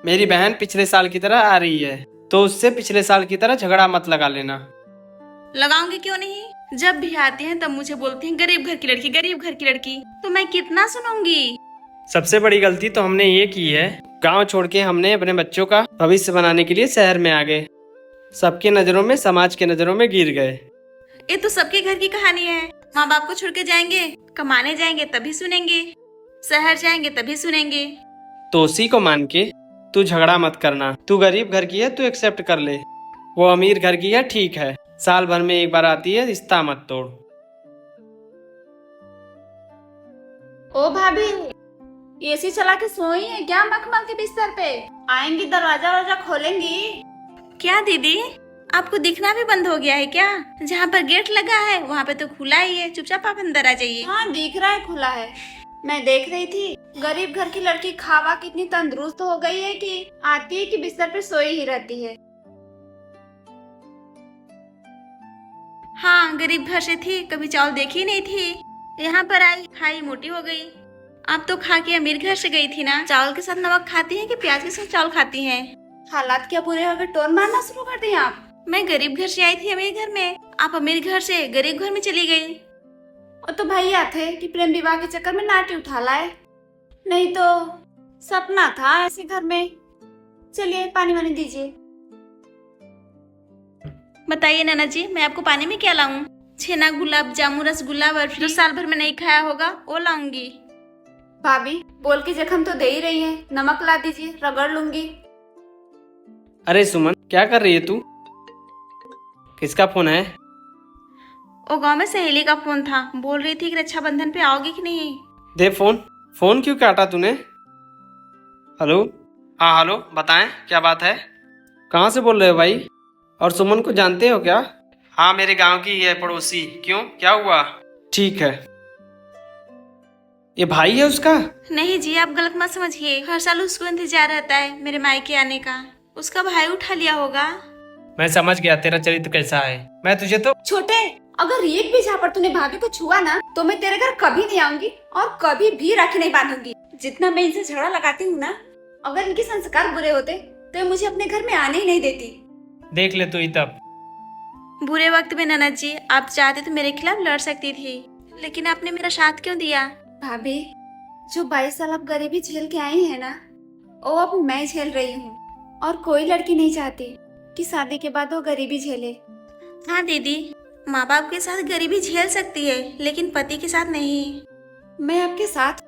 मेरी बहन पिछले साल की तरह आ रही है, तो उससे पिछले साल की तरह झगड़ा मत लगा लेना। लगाऊंगी क्यों नहीं? जब भी आती हैं तब मुझे बोलती हैं गरीब घर की लड़की, गरीब घर की लड़की। तो मैं कितना सुनूंगी? सबसे बड़ी गलती तो हमने ये की है, गांव छोड़ के हमने अपने बच्चों का भविष्य बनाने के लिए शहर में आ गए। सबकी नजरों में, समाज के नजरों में गिर गए। ये तो सबके घर की कहानी है। माँ बाप को छोड़ के जाएंगे, कमाने जाएंगे तभी सुनेंगे, शहर जाएंगे तभी सुनेंगे। तो उसी को मान के तू झगड़ा मत करना। तू गरीब घर की है, तू एक्सेप्ट कर ले। वो अमीर घर की है, ठीक है, साल भर में एक बार आती है, रिश्ता मत तोड़। ओ भाभी, एसी चला के सोई है क्या मखमल के बिस्तर पे? आएंगी दरवाजा वरवाजा खोलेंगी? क्या दीदी, आपको दिखना भी बंद हो गया है क्या? जहाँ पर गेट लगा है वहाँ पे तो खुला ही है, चुपचाप आप अंदर आ जाइए। हाँ दिख रहा है खुला है। मैं देख रही थी गरीब घर की लड़की खावा कितनी तंदुरुस्त हो गई है कि आती है कि बिस्तर पे सोई ही रहती है। हाँ, गरीब घर से थी, कभी चावल देखी नहीं थी, यहाँ पर आई, खाई, मोटी हो गई। आप तो खा के अमीर घर से गई थी ना। चावल के साथ नमक खाती हैं कि प्याज के साथ चावल खाती हैं? हालात क्या बुरे हो गए, टोन मारना शुरू कर दिए आप? मैं गरीब घर से आई थी अमीर घर में, आप अमीर घर से गरीब घर में चली गई। और तो भैया थे कि प्रेम विवाह के चक्कर में नाटी उठा लाए, नहीं तो सपना था ऐसे घर में। चलिए पानी वानी दीजिए। बताइए नाना जी, मैं आपको पानी में क्या लाऊं? छेना, गुलाब जामुन, रसगुल्ला, बर्फी जो साल भर में नहीं खाया होगा वो लाऊंगी। भाभी बोल के जख्म तो दे ही रही है, नमक ला दीजिए, रगड़ लूंगी। अरे सुमन, क्या कर रही है तू? किसका फोन है? ओ गांव में सहेली का फोन था, बोल रही थी कि रक्षाबंधन पे आओगी कि नहीं। दे फोन। फोन क्यों काटा तूने? हेलो। हाँ हेलो, बताएं क्या बात है? कहाँ से बोल रहे हो भाई? और सुमन को जानते हो क्या? हाँ, मेरे गांव की है, पड़ोसी। क्यों, क्या हुआ? ठीक है। ये भाई है उसका? नहीं जी, आप गलत मत समझिए, हर साल उसको इंतजार रहता है मेरे मायके आने का। उसका भाई उठा लिया होगा। मैं समझ गया तेरा चरित्र कैसा है। मैं तुझे तो छोटे, अगर एक भी झापड़ तूने भाभी को छुआ ना तो मैं तेरे घर कभी नहीं आऊंगी और कभी भी राखी नहीं बांधूंगी। जितना मैं इनसे झगड़ा लगाती हूँ ना, अगर इनके संस्कार बुरे होते तो ये मुझे अपने घर में आने ही नहीं देती। देख ले तू ही तब। बुरे वक्त में ननद जी, आप चाहते तो मेरे खिलाफ लड़ सकती थी, लेकिन आपने मेरा साथ क्यों दिया? भाभी, जो 22 साल आप गरीबी झेल के आई है ना, वो अब मैं झेल रही हूँ। और कोई लड़की नहीं चाहती कि शादी के बाद वो गरीबी झेले। हाँ दीदी, माँ बाप के साथ गरीबी झेल सकती है, लेकिन पति के साथ नहीं। मैं आपके साथ